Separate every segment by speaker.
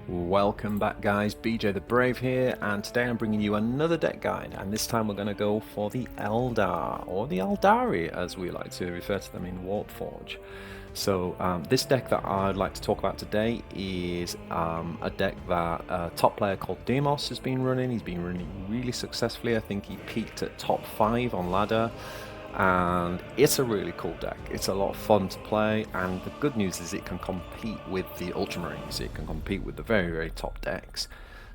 Speaker 1: Welcome back guys, BJ the Brave here, and today I'm bringing you another deck guide, and this time we're going to go for the Eldar, or the Aeldari as we like to refer to them in Warpforge. So this deck that I'd like to talk about today is a deck that a top player called Demos has been running. He's been running really successfully. I think he peaked at top 5 on ladder. And it's a really cool deck. It's a lot of fun to play, and the good news is it can compete with the Ultramarines. It can compete with the very top decks.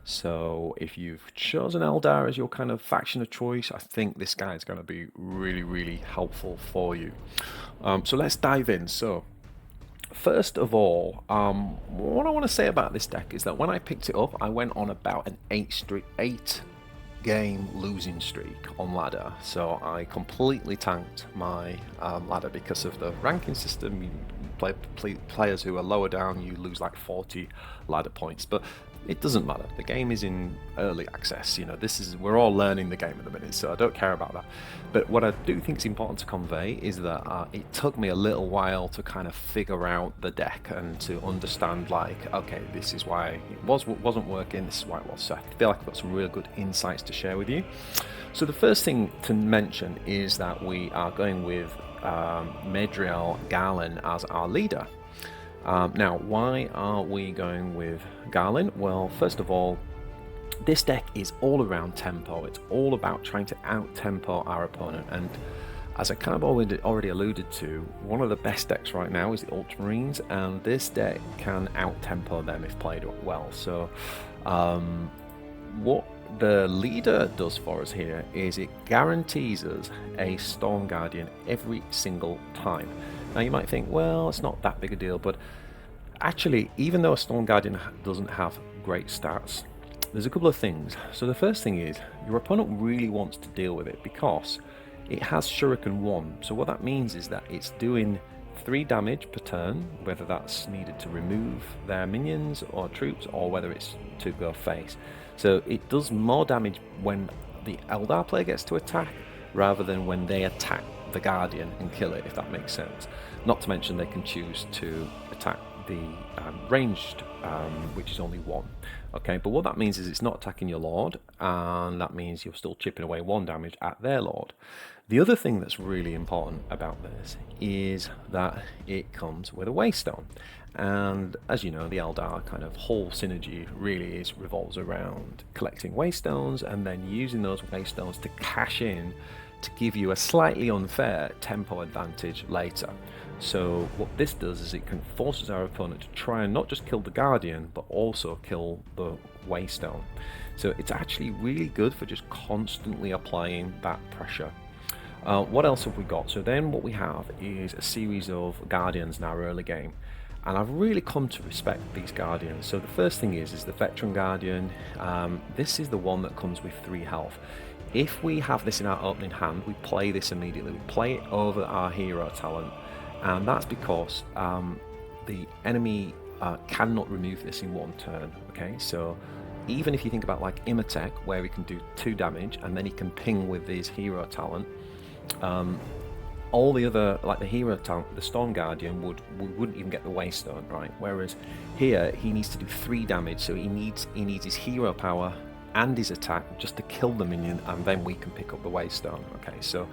Speaker 1: So if you've chosen Eldar as your kind of faction of choice, I think this guy is going to be really helpful for you. So let's dive in. So first of all, what I want to say about this deck is that when I picked it up, I went on about an 8 game losing streak on ladder, so I completely tanked my ladder because of the ranking system. You play players who are lower down, you lose like 40 ladder points, but it doesn't matter. The game is in early access. You know, we're all learning the game at the minute, so I don't care about that. But what I do think is important to convey is that it took me a little while to kind of figure out the deck and to understand, like, okay, this is why it wasn't working, this is why it was. So I feel like I've got some really good insights to share with you. So the first thing to mention is that we are going with Medriel Garlin as our leader. Now, why are we going with Garlin? Well, first of all, this deck is all around tempo. It's all about trying to out-tempo our opponent, and as I kind of already alluded to, one of the best decks right now is the Ultramarines, and this deck can out-tempo them if played well. So what the leader does for us here is it guarantees us a Storm Guardian every single time. Now you might think, well, it's not that big a deal, but actually, even though a Storm Guardian doesn't have great stats, there's a couple of things. So the first thing is, your opponent really wants to deal with it because it has Shuriken 1. So what that means is that it's doing 3 damage per turn, whether that's needed to remove their minions or troops, or whether it's to go face. So it does more damage when the Eldar player gets to attack, rather than when they attack the Guardian and kill it, if that makes sense. Not to mention they can choose to attack the ranged, which is only 1. Okay, but what that means is it's not attacking your Lord, and that means you're still chipping away 1 damage at their Lord. The other thing that's really important about this is that it comes with a Waystone. And as you know, the Eldar kind of whole synergy really revolves around collecting Waystones and then using those Waystones to cash in to give you a slightly unfair tempo advantage later. So what this does is it can forces our opponent to try and not just kill the Guardian, but also kill the Waystone. So it's actually really good for just constantly applying that pressure. What else have we got? So then what we have is a series of Guardians in our early game, and I've really come to respect these Guardians. So the first thing is the Veteran Guardian. This is the one that comes with 3 health. If we have this in our opening hand, we play this immediately. We play it over our hero talent, and that's because the enemy cannot remove this in 1 turn. Okay, so even if you think about like Imatech, where he can do 2 damage and then he can ping with his hero talent, all the other, like the hero talent, the Storm Guardian wouldn't even get the Waystone, right? Whereas here he needs to do 3 damage, so he needs his hero power and his attack just to kill the minion, and then we can pick up the Waystone. Okay, so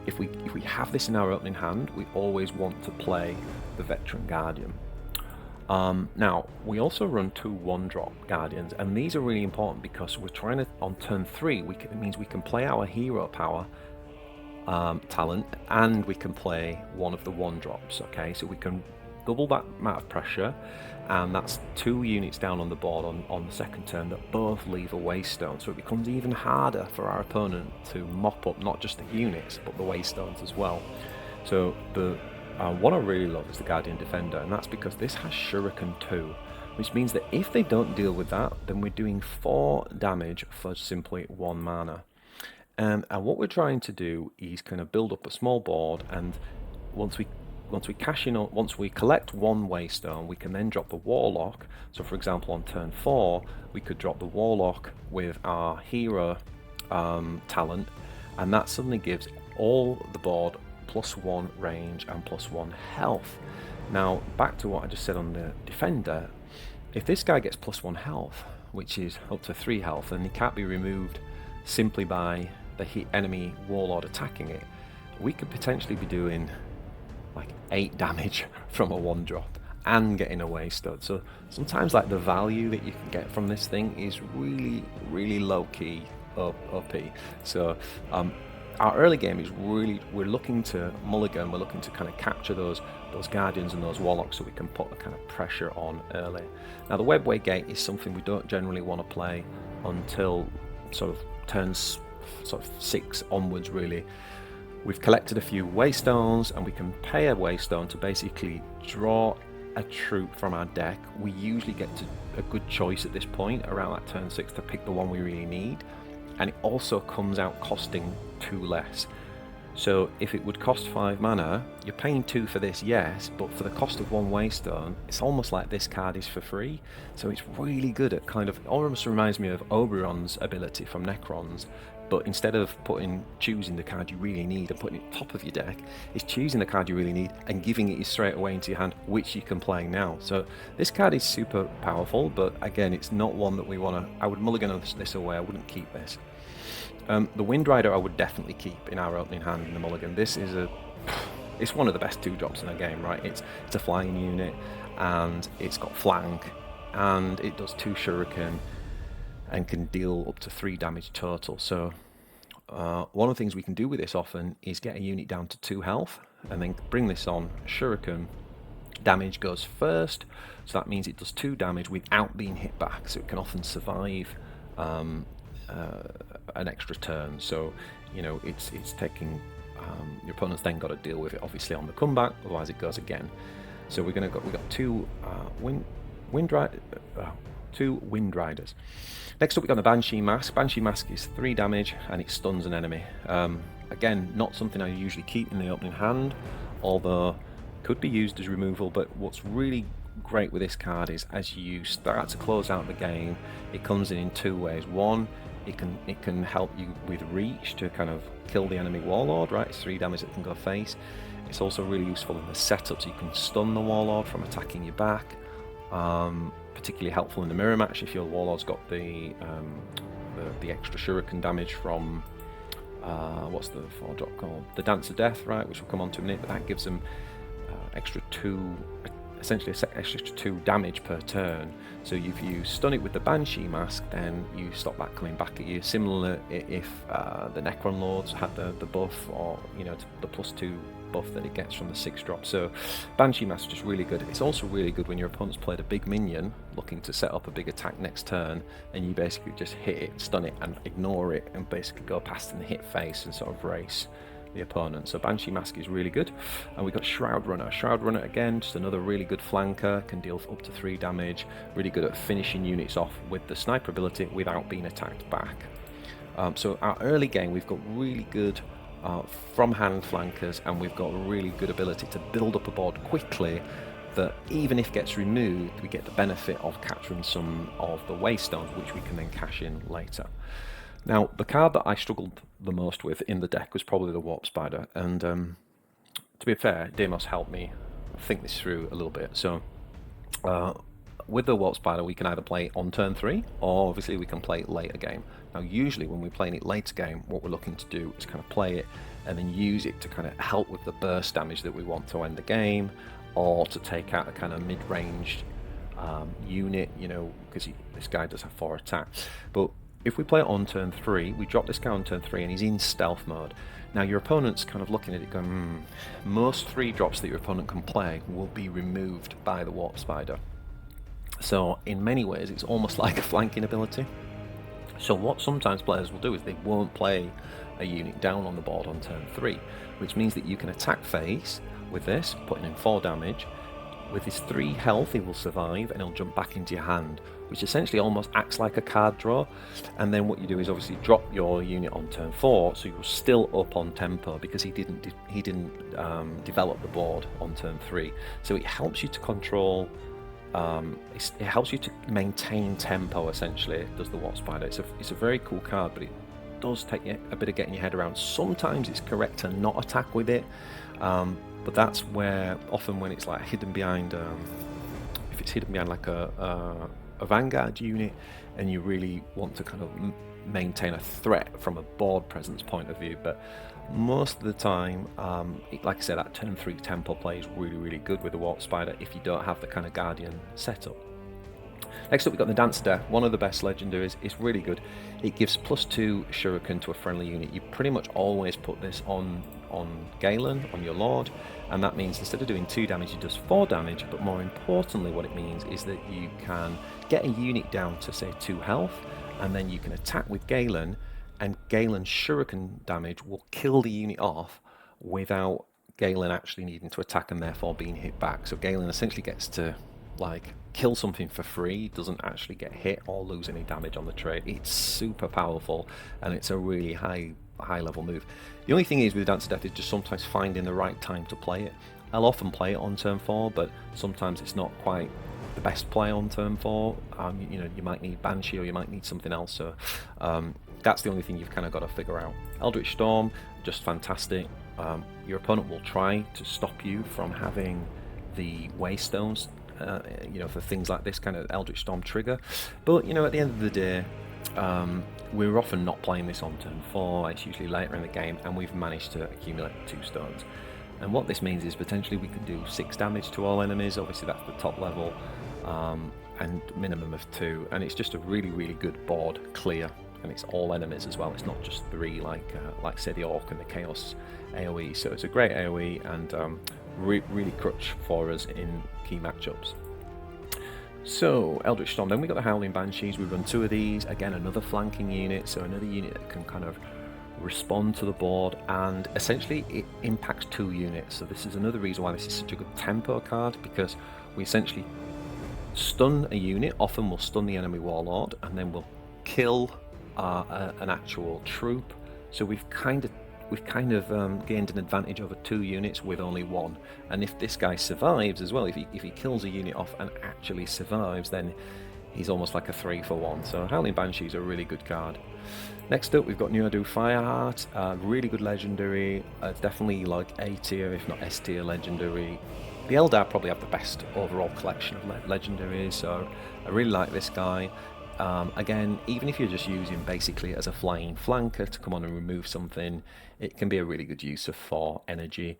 Speaker 1: if we have this in our opening hand, we always want to play the Veteran Guardian. Now we also run 2 1-drop Guardians, and these are really important because we're trying to, on turn 3, it means we can play our hero power talent, and we can play one of the 1-drops. Okay, so we can double that amount of pressure, and that's 2 units down on the board on the second turn that both leave a Waystone, so it becomes even harder for our opponent to mop up not just the units but the Waystones as well. So the what I really love is the Guardian Defender, and that's because this has Shuriken 2, which means that if they don't deal with that, then we're doing 4 damage for simply 1 mana. And what we're trying to do is kind of build up a small board, and once we collect 1 Waystone, we can then drop the Warlock. So for example, on turn 4, we could drop the Warlock with our hero talent, and that suddenly gives all the board +1 range and +1 health. Now back to what I just said on the Defender, if this guy gets +1 health, which is up to 3 health, and he can't be removed simply by the enemy warlord attacking it, we could potentially be doing like 8 damage from a 1-drop and getting a waste stud. So sometimes like the value that you can get from this thing is really low key OP. So our early game is really, we're looking to mulligan, we're looking to kind of capture those guardians and those warlocks so we can put a kind of pressure on early. Now the webway gate is something we don't generally want to play until sort of turns sort of 6 onwards really. We've collected a few waystones and we can pay a waystone to basically draw a troop from our deck. We usually get to a good choice at this point around that turn 6 to pick the one we really need, and it also comes out costing 2 less. So if it would cost 5 mana, you're paying 2 for this, yes, but for the cost of 1 waystone, it's almost like this card is for free. So it's really good at kind of, almost reminds me of Oberon's ability from Necrons, but instead of choosing the card you really need and putting it top of your deck, it's choosing the card you really need and giving it straight away into your hand, which you can play now. So this card is super powerful, but again, it's not one that we want to, I would mulligan this away, I wouldn't keep this. The Wind Rider I would definitely keep in our opening hand in the mulligan. This is it's one of the best 2-drops in the game, right? It's a flying unit, and it's got flank, and it does 2 shuriken, and can deal up to 3 damage total. So one of the things we can do with this often is get a unit down to 2 health, and then bring this on. Shuriken damage goes first, so that means it does 2 damage without being hit back, so it can often survive an extra turn. So you know, it's taking your opponent's then got to deal with it obviously on the comeback, otherwise it goes again. So we've got 2 Wind Riders. Next up, we've got the Banshee Mask. Banshee Mask is 3 damage and it stuns an enemy. Again, not something I usually keep in the opening hand, although could be used as removal. But what's really great with this card is as you start to close out the game, it comes in 2 ways. One, it can help you with reach to kind of kill the enemy warlord, right? It's 3 damage that can go face. It's also really useful in the setup, so you can stun the warlord from attacking you back. Particularly helpful in the mirror match if your warlord's got the extra shuriken damage from what's the 4-drop called? The Dance of Death, right? Which we'll come on to in a minute, but that gives them essentially extra 2 damage per turn. So if you stun it with the Banshee Mask, then you stop that coming back at you. Similar if the Necron Lords had the buff, or you know, the +2 buff that it gets from the 6-drop. So Banshee Mask is just really good. It's also really good when your opponent's played a big minion looking to set up a big attack next turn, and you basically just hit it, stun it, and ignore it, and basically go past and hit face and sort of race the opponent. So Banshee Mask is really good. And we've got Shroud Runner. Shroud Runner, again, just another really good flanker, can deal up to 3 damage, really good at finishing units off with the sniper ability without being attacked back. So our early game, we've got really good from hand flankers, and we've got a really good ability to build up a board quickly that even if gets removed, we get the benefit of capturing some of the waystones, which we can then cash in later. Now, the card that I struggled the most with in the deck was probably the Warp Spider, and to be fair, Demos helped me think this through a little bit. So with the Warp Spider, we can either play on turn 3, or obviously we can play it later game. Now usually when we're playing it later game, what we're looking to do is kind of play it and then use it to kind of help with the burst damage that we want to end the game, or to take out a kind of mid-ranged unit, you know, because this guy does have 4 attack. But if we play it on turn 3, we drop this guy on turn 3 and he's in stealth mode. Now your opponent's kind of looking at it going, most 3-drops that your opponent can play will be removed by the Warp Spider. So in many ways it's almost like a flanking ability. So what sometimes players will do is they won't play a unit down on the board on turn 3, which means that you can attack face with this, putting in 4 damage. With his 3 health he will survive and he'll jump back into your hand, which essentially almost acts like a card draw. And then what you do is obviously drop your unit on turn 4, so you're still up on tempo because he didn't develop the board on turn 3. So it helps you to control. It helps you to maintain tempo, essentially, does the Warp Spider. It's a very cool card, but it does take you a bit of getting your head around. Sometimes it's correct to not attack with it, but that's where often when it's like hidden behind, if it's hidden behind like a vanguard unit, and you really want to kind of maintain a threat from a board presence point of view. But most of the time, like I said, that turn 3 tempo play is really good with the Warp Spider if you don't have the kind of Guardian setup. Next up, we've got the Dancer Death, one of the best legendaries. It's really good. It gives +2 Shuriken to a friendly unit. You pretty much always put this on Galen, on your Lord, and that means instead of doing 2 damage, it does 4 damage, but more importantly what it means is that you can get a unit down to, say, 2 health, and then you can attack with Galen, and Galen's Shuriken damage will kill the unit off without Galen actually needing to attack and therefore being hit back. So Galen essentially gets to like kill something for free, doesn't actually get hit or lose any damage on the trade. It's super powerful, and it's a really high level move. The only thing is with Dancer Death is just sometimes finding the right time to play it. I'll often play it on turn 4, but sometimes it's not quite the best play on turn 4. You know, you might need Banshee or you might need something else, so that's the only thing you've kind of got to figure out. Eldritch Storm, just fantastic. Your opponent will try to stop you from having the Waystones, you know, for things like this kind of Eldritch Storm trigger, but you know, at the end of the day, we're often not playing this on turn 4, it's usually later in the game, and we've managed to accumulate 2 stones. And what this means is potentially we can do 6 damage to all enemies, obviously that's the top level, and minimum of 2, and it's just a really good board clear, and it's all enemies as well, it's not just 3 like say the Orc and the Chaos AoE, so it's a great AoE, and really crutch for us in key matchups. So Eldritch Storm, then we got the Howling Banshees. We run 2 of these, again another flanking unit, so another unit that can kind of respond to the board, and essentially it impacts 2 units. So this is another reason why this is such a good tempo card, because we essentially stun a unit. Often we'll stun the enemy Warlord, and then we'll kill an actual troop. So we've kind of gained an advantage over 2 units with only 1, and if this guy survives as well, if he kills a unit off and actually survives, then he's almost like a 3 for 1. So Howling Banshee's a really good card. Next up, we've got Nuadu Fireheart, really good legendary, definitely like A tier if not S tier legendary. The Eldar probably have the best overall collection of legendaries, so I really like this guy. Again, even if you're just using basically as a flying flanker to come on and remove something, it can be a really good use of 4 energy.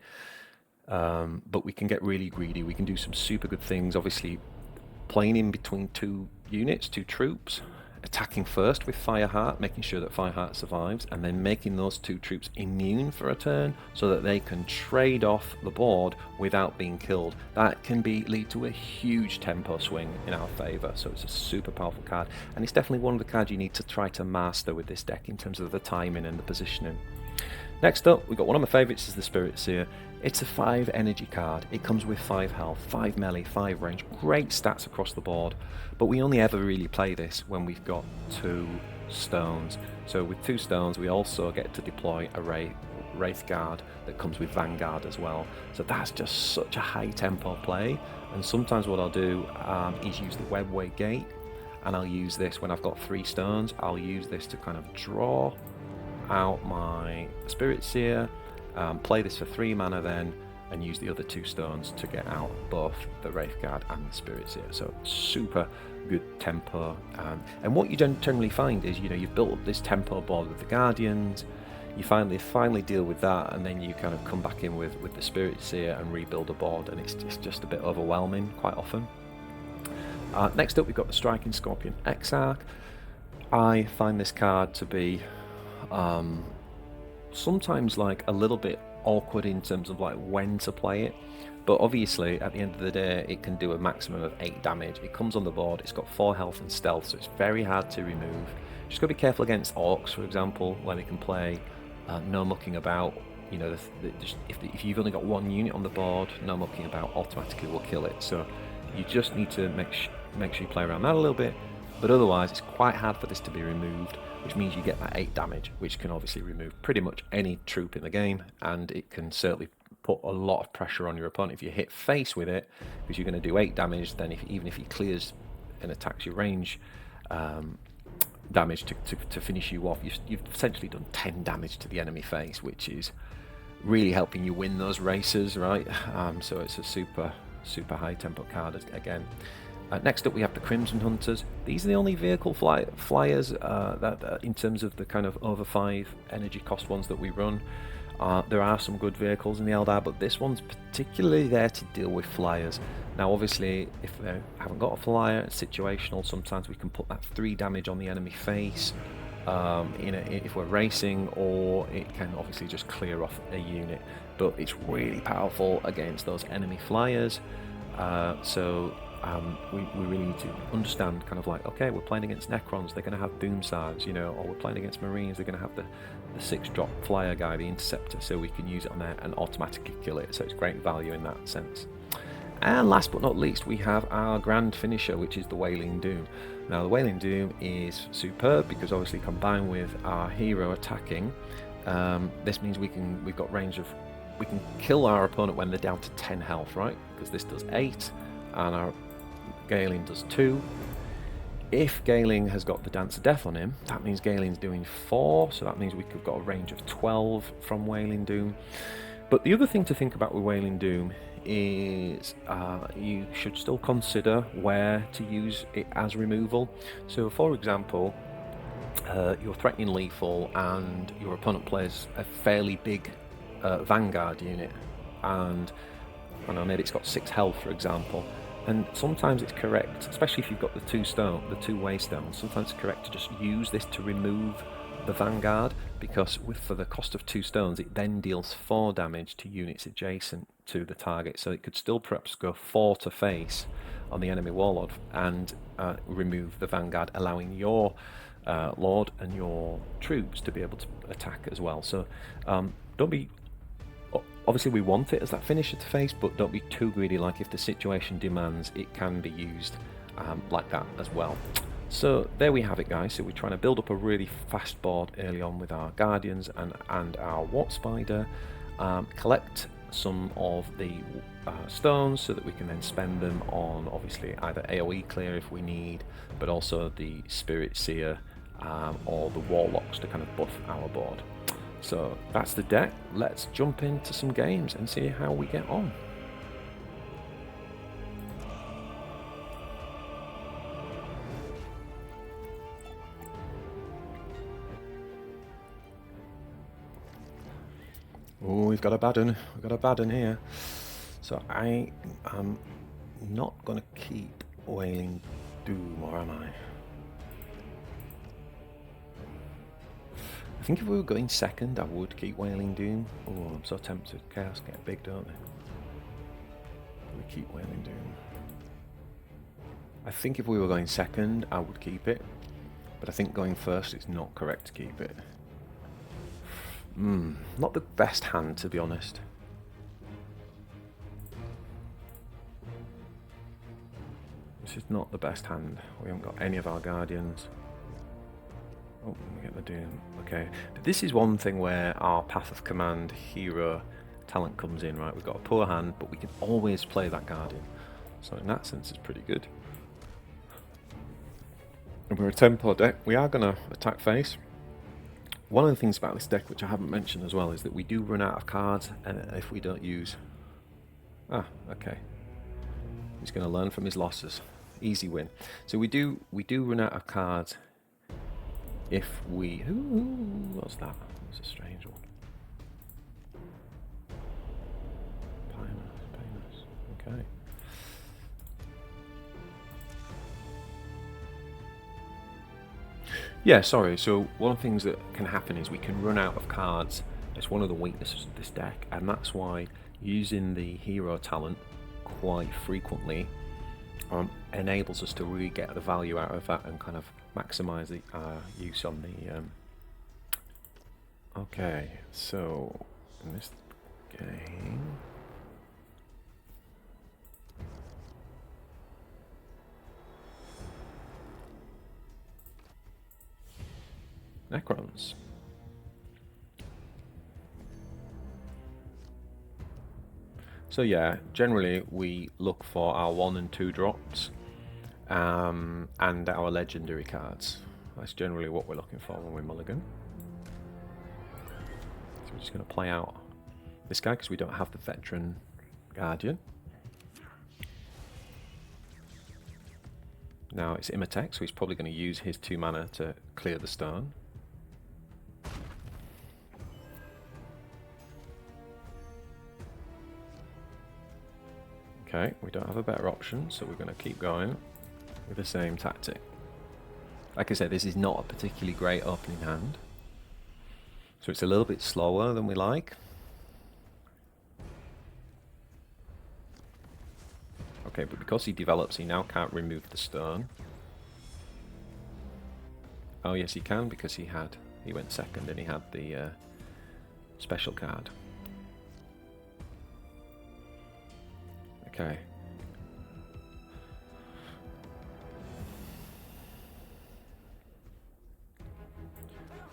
Speaker 1: But we can get really greedy, we can do some super good things, obviously playing in between 2 units, 2 troops, attacking first with Fireheart, making sure that Fireheart survives, and then making those 2 troops immune for a turn so that they can trade off the board without being killed. That can lead to a huge tempo swing in our favour, so it's a super powerful card, and it's definitely one of the cards you need to try to master with this deck in terms of the timing and the positioning. Next up, we've got one of my favourites, is the Spirit Seer. It's a 5 energy card. It comes with 5 health, 5 melee, 5 range, great stats across the board, but we only ever really play this when we've got 2 stones. So with 2 stones, we also get to deploy a Wraith Guard that comes with Vanguard as well. So that's just such a high tempo play, and sometimes what I'll do is use the Webway Gate, and I'll use this when I've got 3 stones. I'll use this to kind of draw out my Spirit Seer, play this for 3 mana then, and use the other 2 stones to get out both the Wraith Guard and the Spirit Seer. So super good tempo, and what you generally find is, you know, you've built up this tempo board with the Guardians, you finally deal with that, and then you kind of come back in with the Spirit Seer and rebuild a board, and it's just a bit overwhelming quite often. Next up, we've got the Striking Scorpion Exarch. I find this card to be sometimes like a little bit awkward in terms of like when to play it, but obviously at the end of the day it can do a maximum of 8 damage. It comes on the board, it's got 4 health and stealth, so it's very hard to remove. Just gotta be careful against Orcs, for example, where they can play no mucking about. You know, if you've only got 1 unit on the board, no mucking about automatically will kill it, so you just need to make sure you play around that a little bit, but otherwise it's quite hard for this to be removed, which means you get that 8 damage, which can obviously remove pretty much any troop in the game, and it can certainly put a lot of pressure on your opponent if you hit face with it, because you're going to do 8 damage, then even if he clears and attacks your range damage to finish you off, you've essentially done 10 damage to the enemy face, which is really helping you win those races, right? So it's a super high tempo card again. Next up we have the Crimson Hunters. These are the only vehicle flyers that in terms of the kind of over 5 energy cost ones that we run. There are some good vehicles in the Eldar, but this one's particularly there to deal with flyers. Now obviously if they haven't got a flyer, it's situational. Sometimes we can put that 3 damage on the enemy face if we're racing, or it can obviously just clear off a unit, but it's really powerful against those enemy flyers. We really need to understand kind of like, okay, we're playing against Necrons, they're going to have Doomsars, you know, or we're playing against Marines, they're going to have the 6-drop flyer guy, the Interceptor, so we can use it on there and automatically kill it, so it's great value in that sense. And last but not least, we have our grand finisher, which is the Wailing Doom. Now the Wailing Doom is superb because obviously combined with our hero attacking, this means we've got range of, we can kill our opponent when they're down to 10 health, right? Because this does 8 and our Galing does 2. If Galing has got the Dance of Death on him, that means Galing's doing 4, so that means we've got a range of 12 from Wailing Doom. But the other thing to think about with Wailing Doom is you should still consider where to use it as removal. So for example, you're threatening lethal and your opponent plays a fairly big Vanguard unit, and I don't know, maybe it's got 6 health for example, and sometimes it's correct, especially if you've got the 2 waystones, sometimes it's correct to just use this to remove the Vanguard, because for the cost of 2 stones it then deals 4 damage to units adjacent to the target, so it could still perhaps go 4 to face on the enemy warlord and remove the Vanguard, allowing your lord and your troops to be able to attack as well. So don't be, obviously we want it as that finisher to face, but don't be too greedy. Like if the situation demands, it can be used like that as well. So there we have it, guys. So we're trying to build up a really fast board early on with our Guardians and our Warp Spider, collect some of the stones so that we can then spend them on obviously either AoE clear if we need, but also the Spirit Seer or the Warlocks to kind of buff our board. So that's the deck. Let's jump into some games and see how we get on. Oh, we've got a bad one. We've got a bad one here. So I am not going to keep Wailing Doom, or am I? I think if we were going second, I would keep Wailing Doom. Oh, I'm so tempted. Chaos get big, don't they? We keep Wailing Doom. I think if we were going second, I would keep it. But I think going first, it's not correct to keep it. Not the best hand, to be honest. This is not the best hand. We haven't got any of our Guardians. Oh, we get the Doom. Okay. But this is one thing where our Path of Command hero talent comes in, right? We've got a poor hand, but we can always play that Guardian. So in that sense, it's pretty good. And we're a tempo deck. We are going to attack face. One of the things about this deck, which I haven't mentioned as well, is that we do run out of cards if we don't use... Ah, okay. He's going to learn from his losses. Easy win. So we do run out of cards if we... Ooh, what's that? That's a strange one. Pinus. Okay. Yeah, sorry, so one of the things that can happen is we can run out of cards. It's one of the weaknesses of this deck, and that's why using the hero talent quite frequently enables us to really get the value out of that and kind of maximize the use on the... Okay, so in this game... Necrons. So yeah, generally we look for our 1 and 2 drops and our legendary cards. That's generally what we're looking for when we mulligan. So we're just going to play out this guy because we don't have the veteran Guardian. Now it's Imhotep, so he's probably going to use his 2 mana to clear the stone. Okay, we don't have a better option, so we're going to keep going with the same tactic. Like I said, this is not a particularly great opening hand, so it's a little bit slower than we like. Okay, but because he develops, he now can't remove the stone. Oh yes, he can, because he went second and he had the special card. Okay.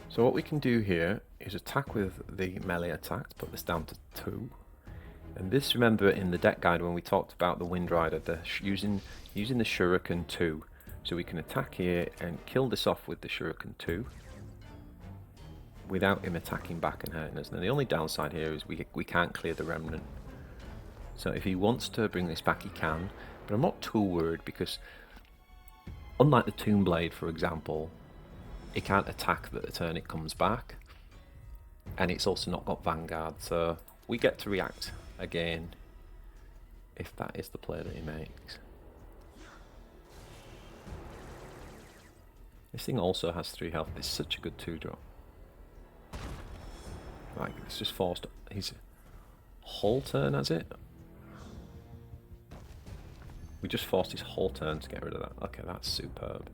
Speaker 1: So what we can do here is attack with the melee attack to put this down to 2. And this, remember in the deck guide when we talked about the Wind Rider, using the Shuriken 2. So we can attack here and kill this off with the Shuriken 2 without him attacking back and hurting us. Now the only downside here is we can't clear the Remnant. So if he wants to bring this back, he can. But I'm not too worried, because unlike the Tomb Blade, for example, it can't attack the turn it comes back. And it's also not got Vanguard, so we get to react again if that is the play that he makes. This thing also has 3 health. It's such a good 2-drop. Like, it's just forced his whole turn, has it? We just forced his whole turn to get rid of that. Okay, that's superb.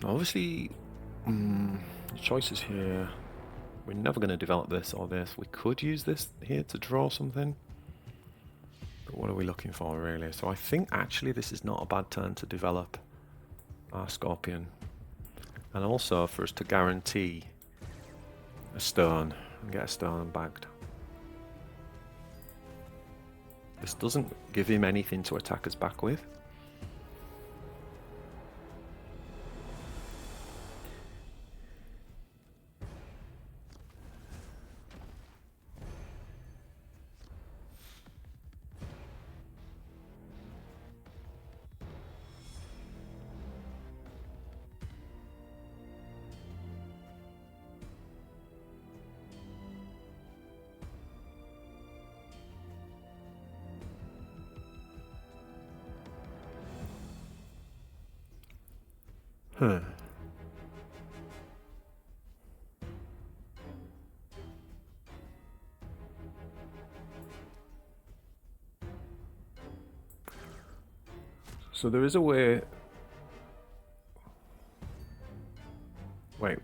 Speaker 1: Obviously, the choices here. We're never going to develop this or this. We could use this here to draw something. But what are we looking for, really? So I think actually this is not a bad turn to develop our Scorpion. And also for us to guarantee a stone and get a stone bagged. This doesn't give him anything to attack us back with. Huh. So there is a way. Wait.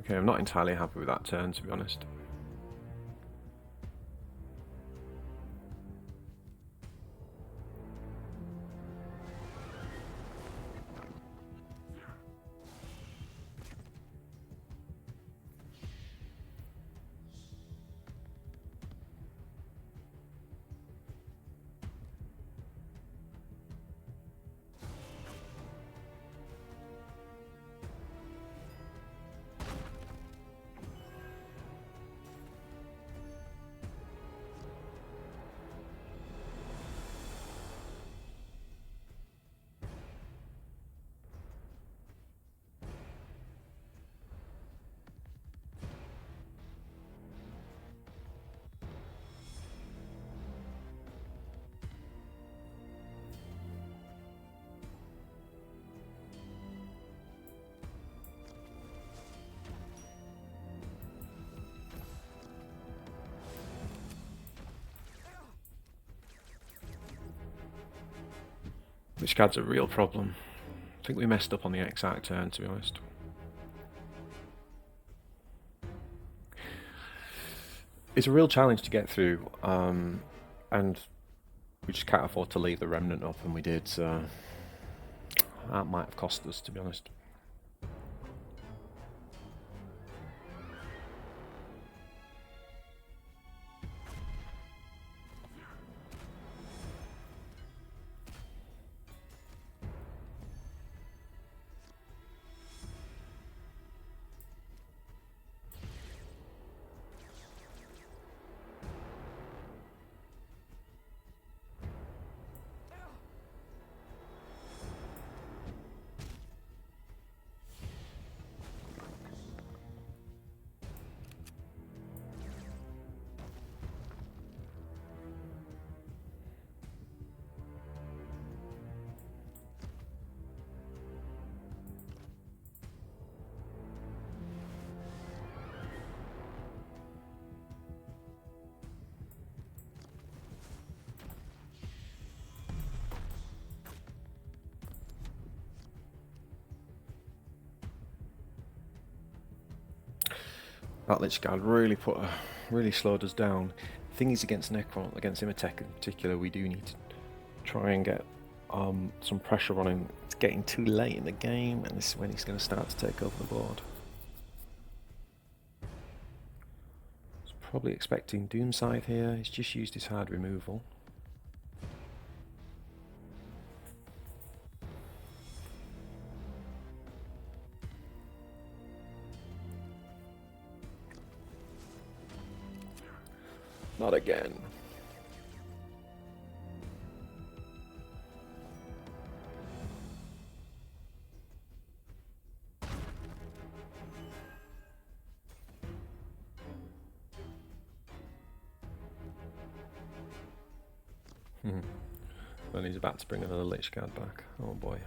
Speaker 1: Okay, I'm not entirely happy with that turn, to be honest. Lich Guard's a real problem. I think we messed up on the Exarch turn, to be honest. It's a real challenge to get through, and we just can't afford to leave the Remnant up, and we did, so that might have cost us, to be honest. That Lich Guard really slowed us down. The thing is, against Necron, against Imhotep in particular, we do need to try and get some pressure on him. It's getting too late in the game, and this is when he's going to start to take over the board. He's probably expecting Doom Scythe here. He's just used his hard removal. Not again. Then he's about to bring another Lich Guard back. Oh boy.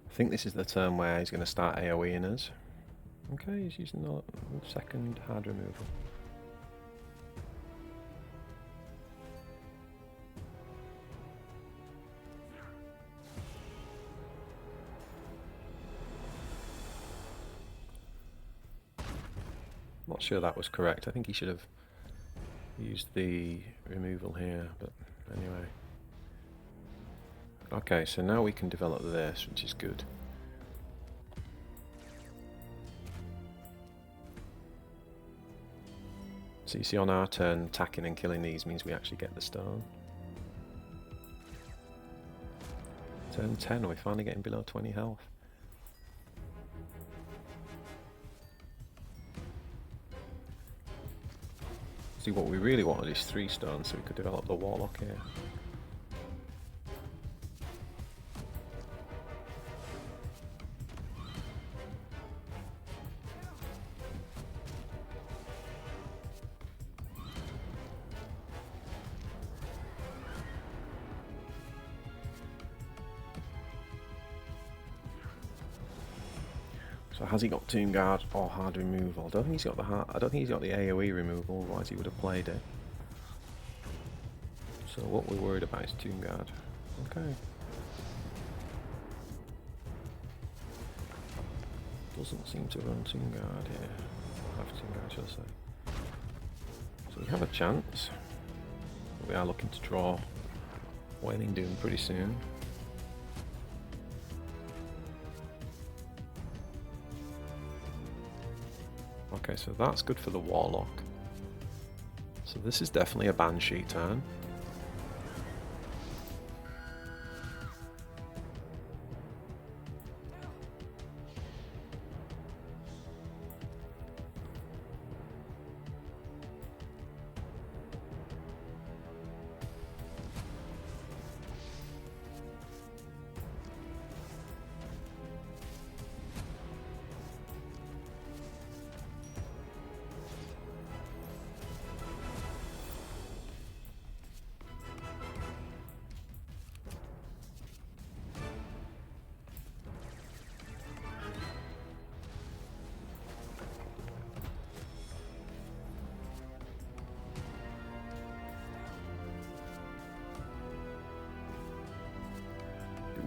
Speaker 1: I think this is the turn where he's going to start AoEing us. Okay, he's using the second hard removal. Not sure that was correct. I think he should have used the removal here, but anyway. Okay, so now we can develop this, which is good. So you see on our turn, attacking and killing these means we actually get the stone. Turn 10, we're finally getting below 20 health. See, what we really wanted is 3 stones so we could develop the Warlock here. So has he got Tomb Guard or hard removal? I don't think he's got the AoE removal, otherwise he would have played it. So what we're worried about is Tomb Guard. Okay. Doesn't seem to run Tomb Guard here. Have Tomb Guard, shall I say. We have a chance. We are looking to draw Wailing Doom pretty soon. Okay, so that's good for the Warlock. So this is definitely a Banshee turn.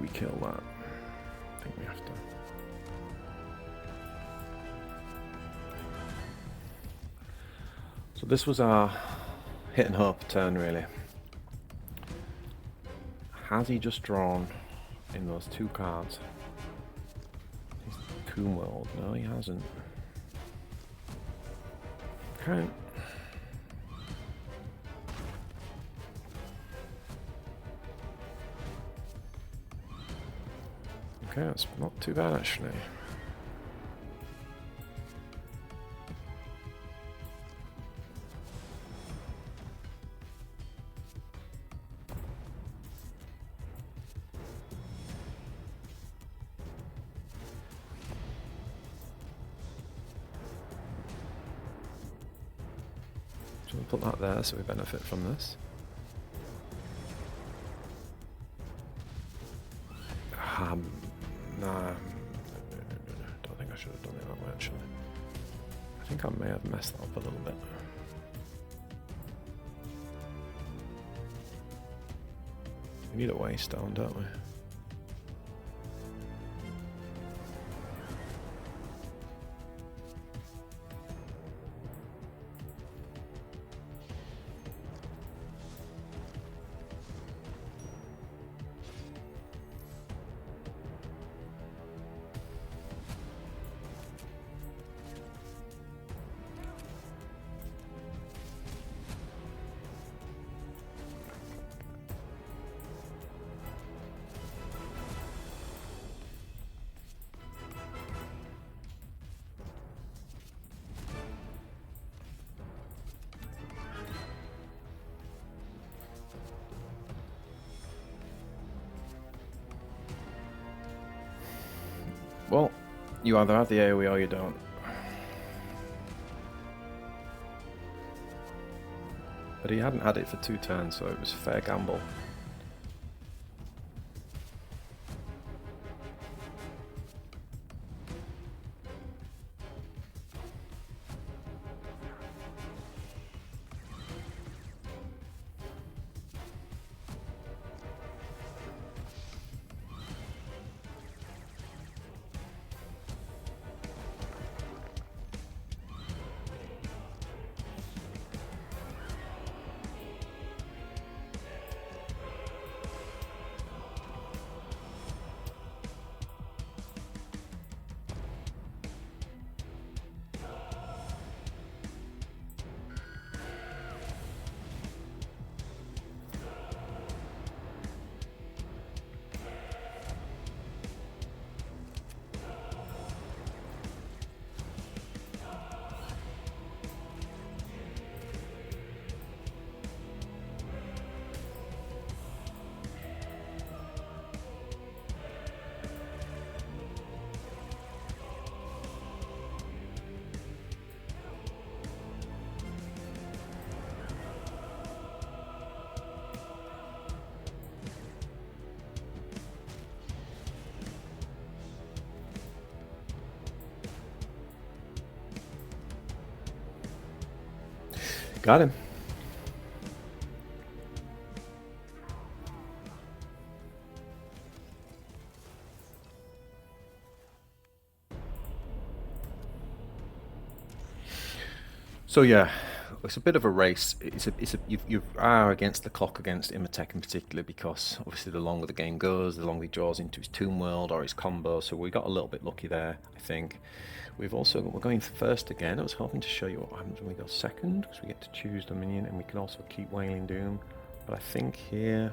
Speaker 1: We kill that. I think we have to. So this was our hit and hope turn, really. Has he just drawn in those 2 cards? His Tomb World? No, he hasn't. Okay. Okay, that's not too bad actually. So we'll put that there so we benefit from this. Nah, don't think I should have done it that way actually. I think I may have messed that up a little bit. We need a waystone, don't we? Well, you either have the AoE or you don't. But he hadn't had it for 2 turns, so it was a fair gamble. Got him. So yeah, it's a bit of a race. You are against the clock against Imhotep in particular, because obviously the longer the game goes, the longer he draws into his Tomb World or his combo. So we got a little bit lucky there, I think. We're going first again. I was hoping to show you what happens when we go second, because we get to choose the minion, and we can also keep Wailing Doom. But I think here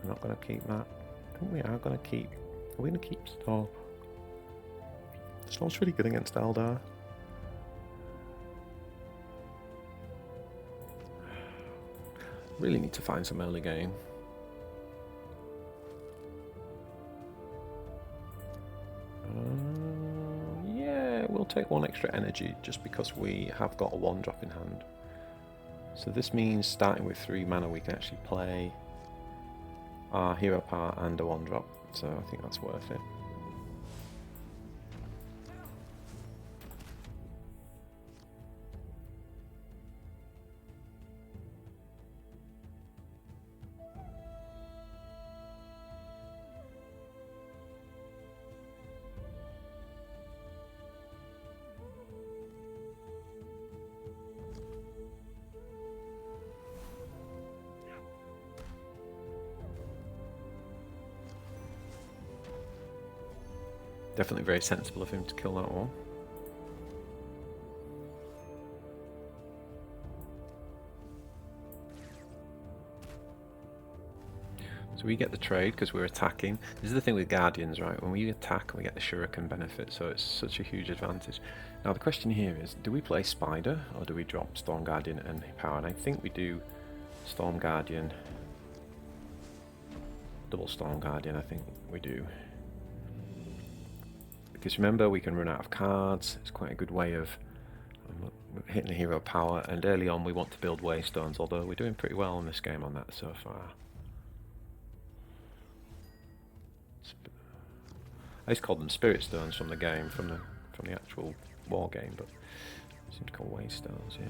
Speaker 1: we're not going to keep that. I think we are going to keep. Are we going to keep Storm? Storm's really good against Eldar. Really need to find some early game. Yeah, we'll take one extra energy just because we have got a 1-drop in hand. So this means starting with 3 mana we can actually play our hero power and a 1-drop. So I think that's worth it. Definitely very sensible of him to kill that one. So we get the trade because we're attacking. This is the thing with Guardians, right? When we attack, we get the Shuriken benefit, so it's such a huge advantage. Now the question here is, do we play Spider or do we drop Storm Guardian and power? And I think we do Storm Guardian. Double Storm Guardian, I think we do. Because remember, we can run out of cards. It's quite a good way of hitting the hero power, and early on we want to build Waystones, although we're doing pretty well in this game on that so far. I used to call them Spirit Stones from the game, from the actual war game, but I seem to call Waystones, yeah.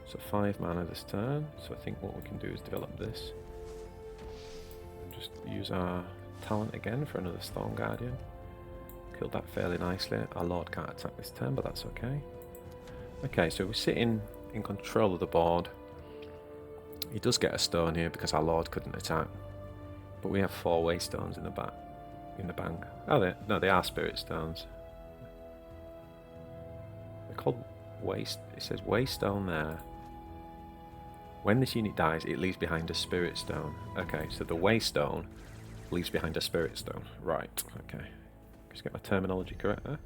Speaker 1: So 5 mana this turn, so I think what we can do is develop this. And just use our talent again for another Storm Guardian. Killed that fairly nicely. Our Lord can't attack this turn, but that's okay. Okay, so we're sitting in control of the board. He does get a stone here because our Lord couldn't attack. But we have 4 Waystones in the bank. Oh, no, they are Spirit Stones. They're called Waste. It says Waystone there. When this unit dies, it leaves behind a Spirit Stone. Okay, so the Waystone leaves behind a Spirit Stone. Right, okay. Just get my terminology correct there.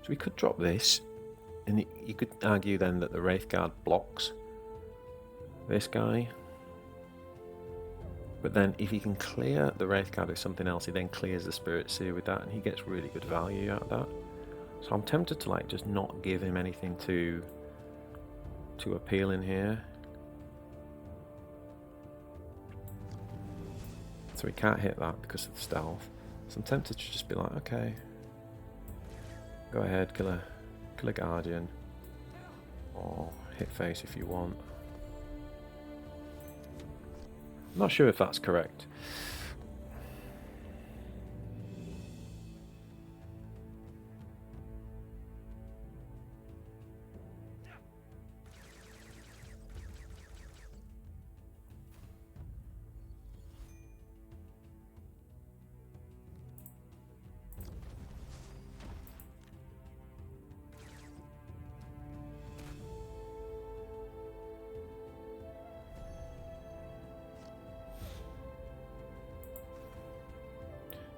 Speaker 1: So we could drop this, and you could argue then that the Wraithguard blocks this guy. But then if he can clear the Wraithguard with something else, he then clears the Spirit Seer with that, and he gets really good value out of that. So I'm tempted to like just not give him anything too appealing here. So he can't hit that because of the stealth. So I'm tempted to just be like, okay, go ahead, kill a Guardian, or hit face if you want. I'm not sure if that's correct.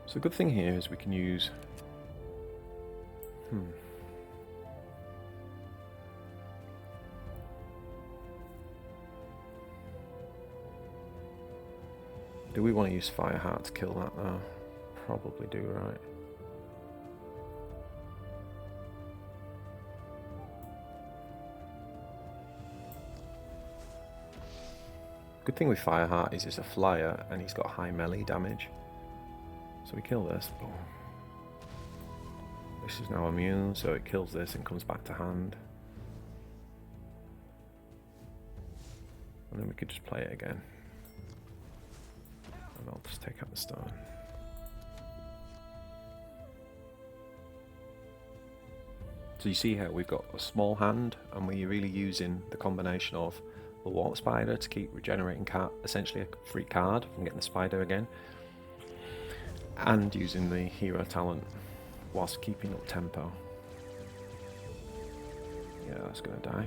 Speaker 1: So the good thing here is we can use... Do we want to use Fireheart to kill that though? Probably do, right? Good thing with Fireheart is it's a flyer and he's got high melee damage. So we kill this. This is now immune, so it kills this and comes back to hand. And then we could just play it again. And I'll just take out the stone. So you see here we've got a small hand, and we're really using the combination of the Warp Spider to keep regenerating essentially a free card from getting the spider again, and using the hero talent whilst keeping up tempo. Yeah, that's gonna die.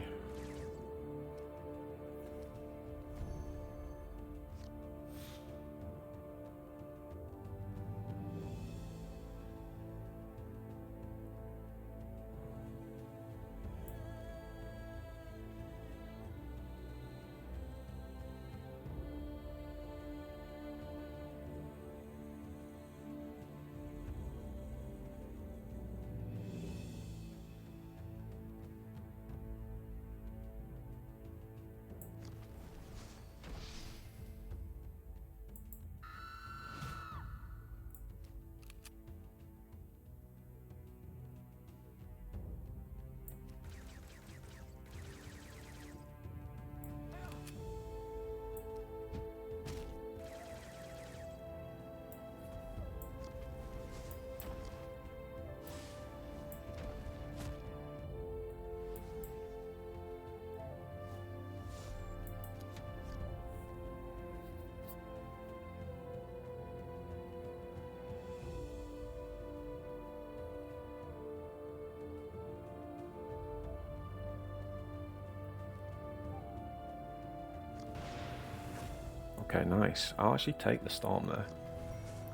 Speaker 1: Okay, nice. I'll actually take the storm there.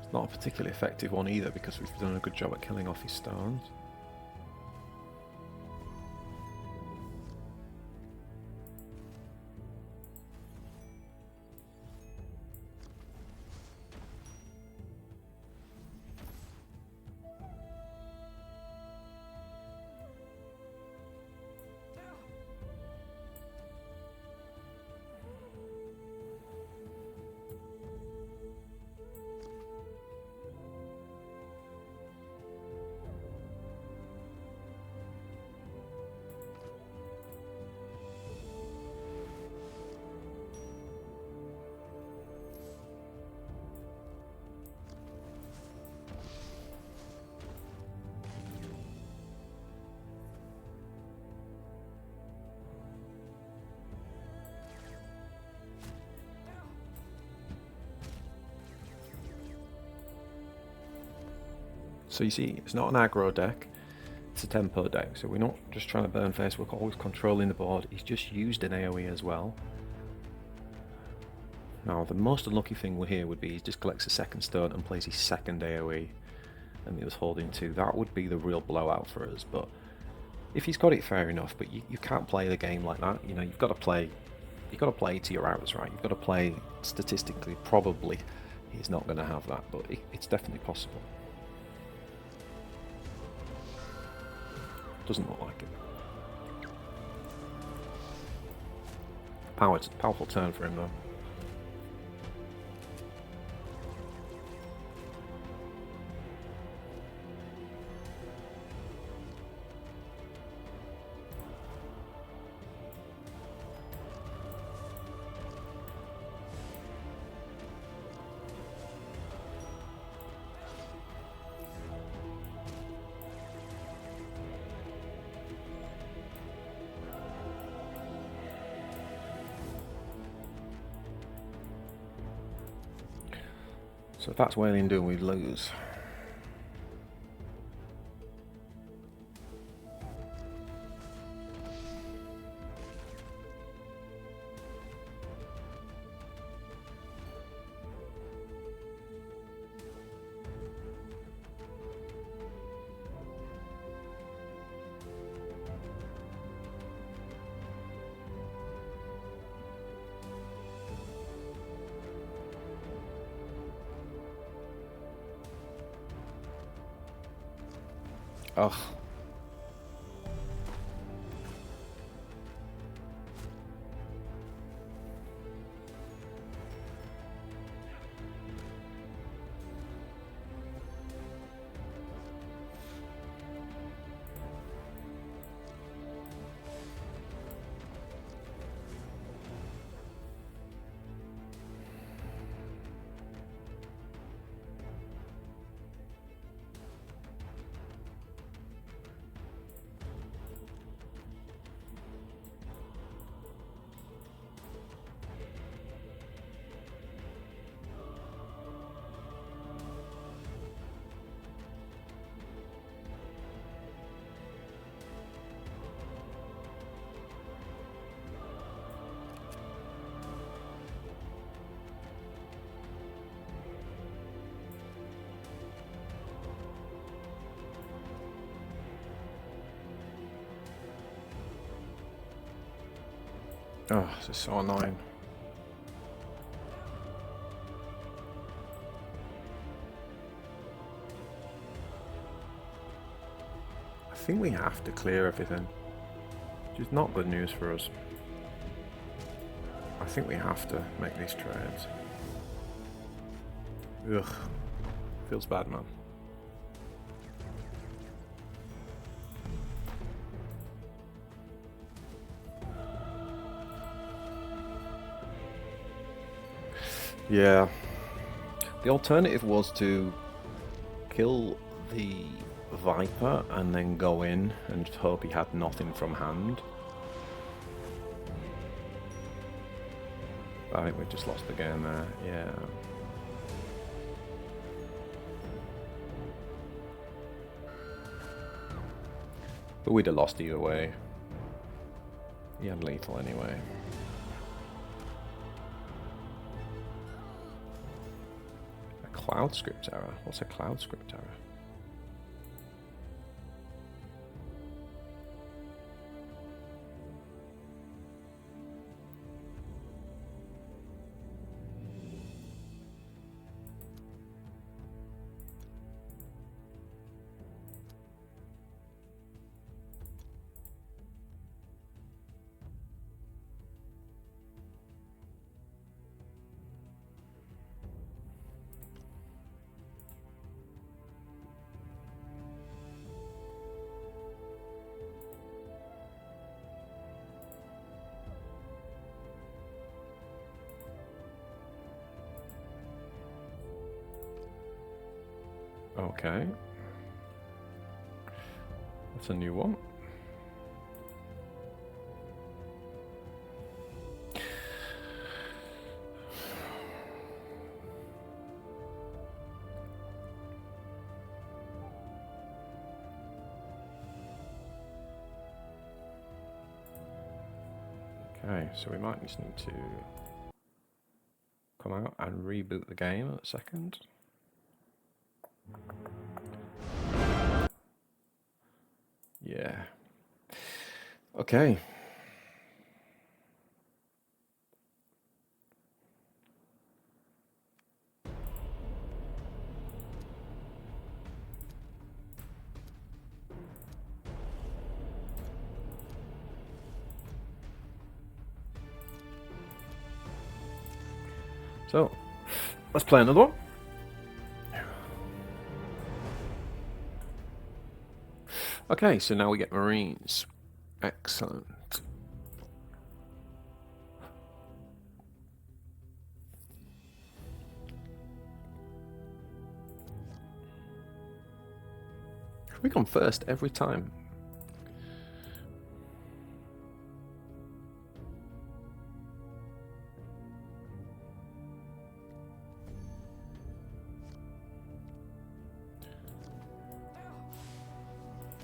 Speaker 1: It's not a particularly effective one either because we've done a good job at killing off his stones. So you see, it's not an aggro deck, it's a tempo deck, so we're not just trying to burn face, we're always controlling the board. He's just used an AoE as well. Now the most unlucky thing here would be he just collects a second stone and plays his second AoE, and he was holding 2. That would be the real blowout for us, but if he's got it, fair enough, but you can't play the game like that. You know, you've got to play to your hours, right? You've got to play statistically, probably he's not going to have that, but it's definitely possible. Doesn't look like it. Powerful turn for him though. So if that's Wailing Doom, we lose. Ugh. Oh, this is so annoying. I think we have to clear everything, which is not good news for us. I think we have to make these trades. Ugh. Feels bad, man. Yeah. The alternative was to kill the Viper and then go in and hope he had nothing from hand. I think we just lost the game there, yeah. But we'd have lost either way. He had lethal anyway. A cloud script error? What's a cloud script error? Okay. That's a new one. Okay, so we might just need to come out and reboot the game a second. Yeah. Okay. So, let's play another one. Okay, so now we get Marines. Excellent. We've gone first every time.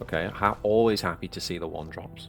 Speaker 1: Okay, always happy to see the one drops.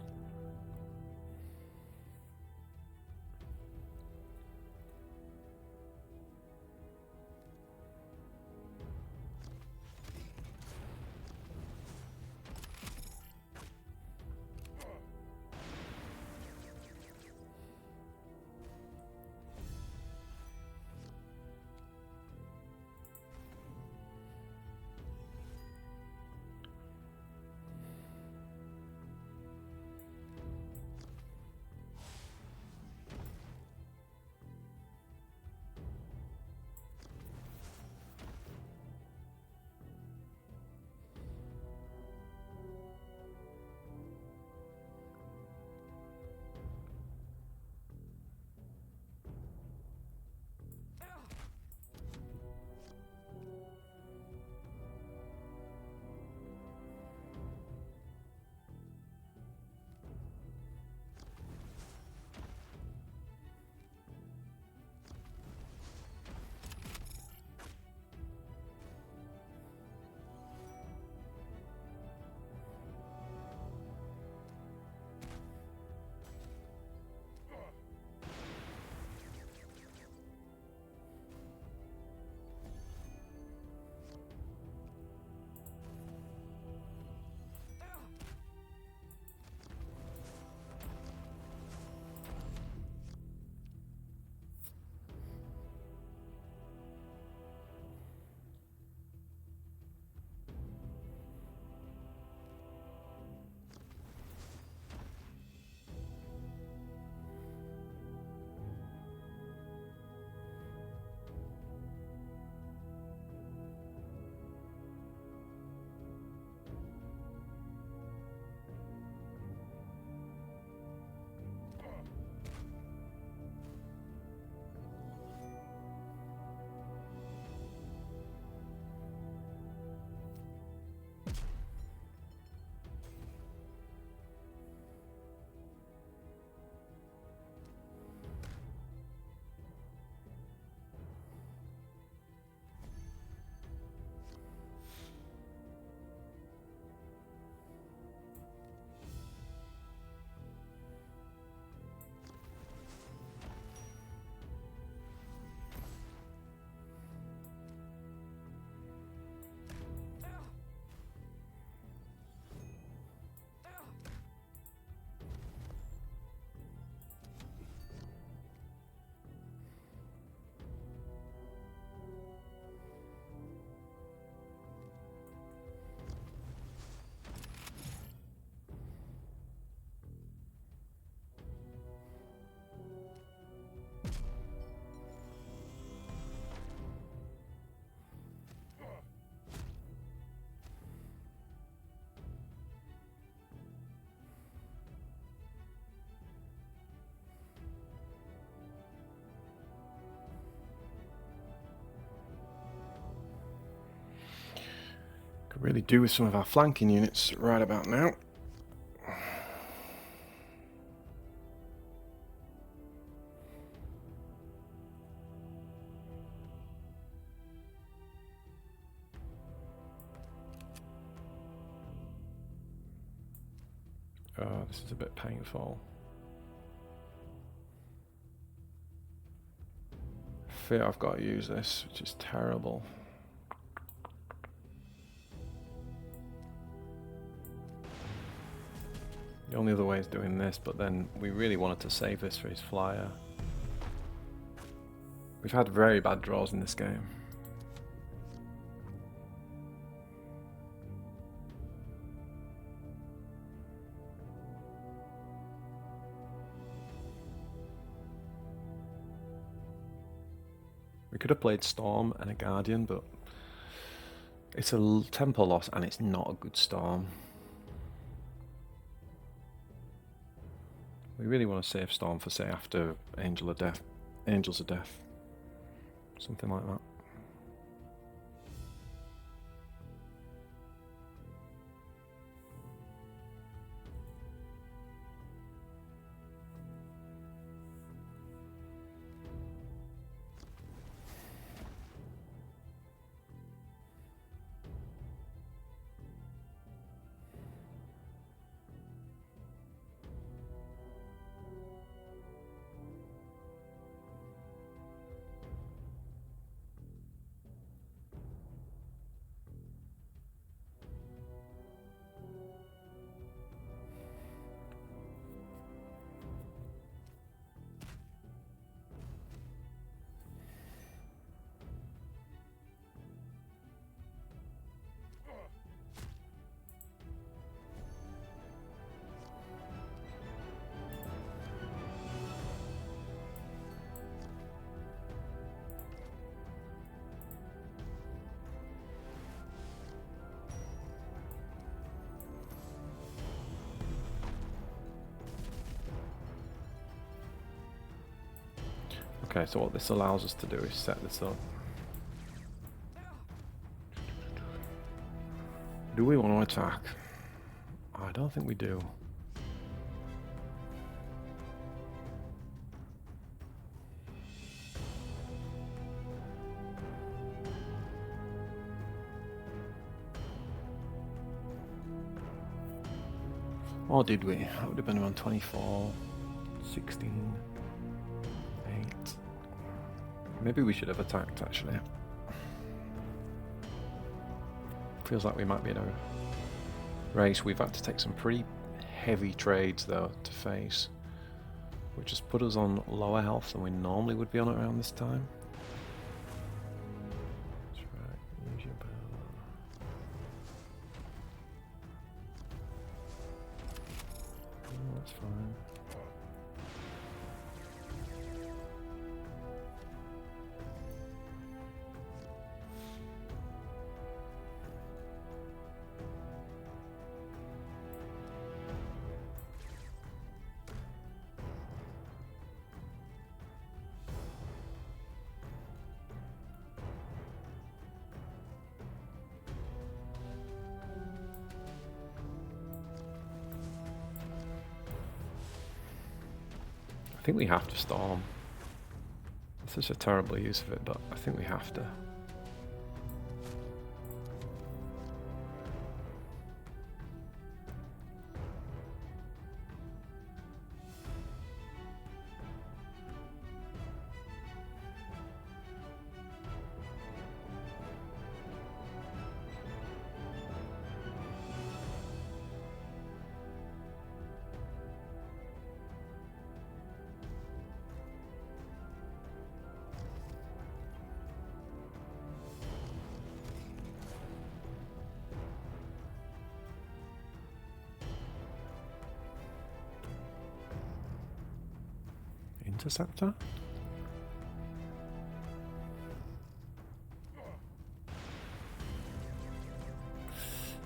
Speaker 1: really do with some of our flanking units right about now. Oh, this is a bit painful. I fear I've got to use this, which is terrible. The only other way is doing this, but then we really wanted to save this for his flyer. We've had very bad draws in this game. We could have played Storm and a Guardian, but it's a tempo loss and it's not a good Storm. We really want to save Storm for, say, after Angels of Death. Something like that. Okay, so what this allows us to do is set this up. Do we want to attack? I don't think we do. Or did we? That would have been around 24, 16, 8. Maybe we should have attacked, actually. Feels like we might be in a race. We've had to take some pretty heavy trades, though, to face, which has put us on lower health than we normally would be on around this time. That's right. Use your bow. That's fine. I think we have to storm. It's such a terrible use of it, but I think we have to. Interceptor?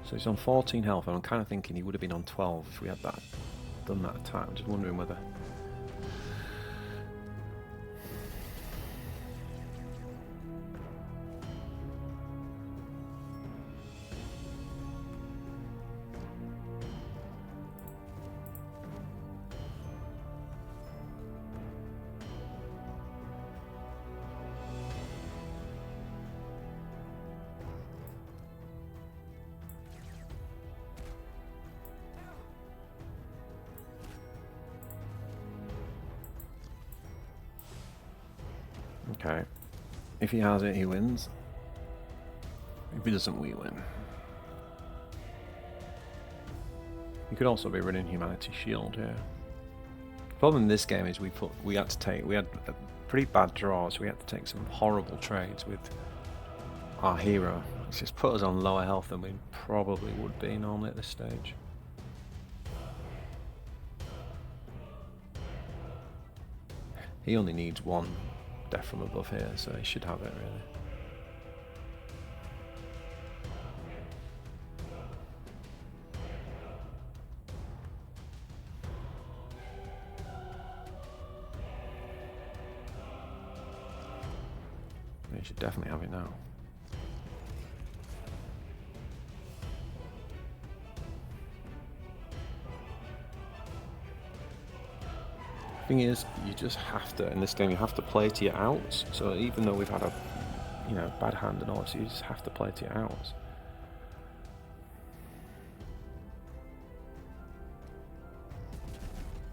Speaker 1: So he's on 14 health, and I'm kind of thinking he would have been on 12 if we had done that attack. I'm just wondering whether... Okay. If he has it, he wins. If he doesn't, we win. You could also be running Humanity Shield here. The problem in this game is we had a pretty bad draw, so we had to take some horrible trades with our hero. It's just put us on lower health than we probably would be normally at this stage. He only needs one death from above here, so he should have it really. He should definitely have it now. Thing is, you just have to, in this game, you have to play to your outs. So even though we've had a, bad hand and all this, you just have to play to your outs.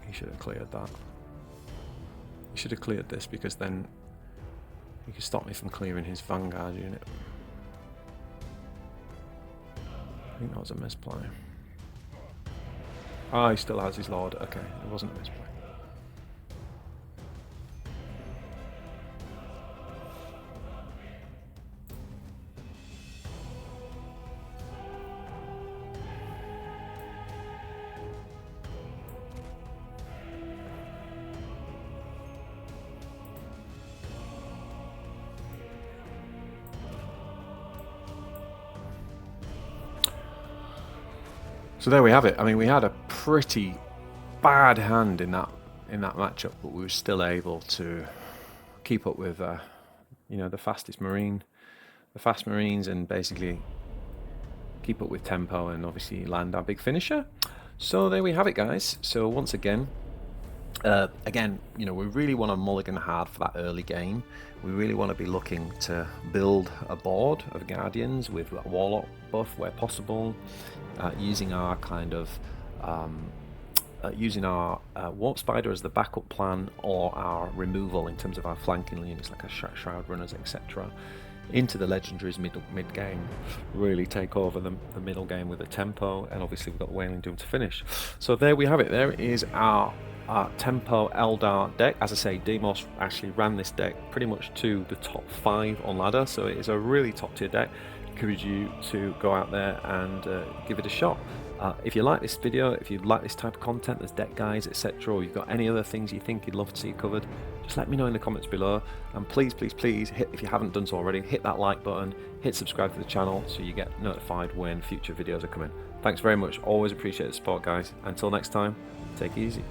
Speaker 1: He should have cleared that. He should have cleared this, because then he could stop me from clearing his Vanguard unit. I think that was a misplay. Ah, he still has his Lord. Okay, it wasn't a misplay. So there we have it. I mean, we had a pretty bad hand in that matchup, but we were still able to keep up with the fast Marines, and basically keep up with tempo and obviously land our big finisher. So there we have it, guys. So once again, we really want to mulligan hard for that early game. We really want to be looking to build a board of Guardians with a Warlock buff where possible, using our kind of Warp Spider as the backup plan, or our removal in terms of our flanking units like our Shroud Runners, etc. into the legendaries mid game, really take over the middle game with the tempo, and obviously we've got Wailing Doom to finish. So there we have it. There is our tempo Eldar deck. As I say, Demos actually ran this deck pretty much to the top 5 on ladder, so it is a really top tier deck. Encourage you to go out there and give it a shot. If you like this video, if you like this type of content, there's deck guides, etc., or you've got any other things you think you'd love to see covered, just let me know in the comments below. And please hit, if you haven't done so already, hit that like button, hit subscribe to the channel so you get notified when future videos are coming. Thanks very much. Always appreciate the support, guys. Until next time, take it easy.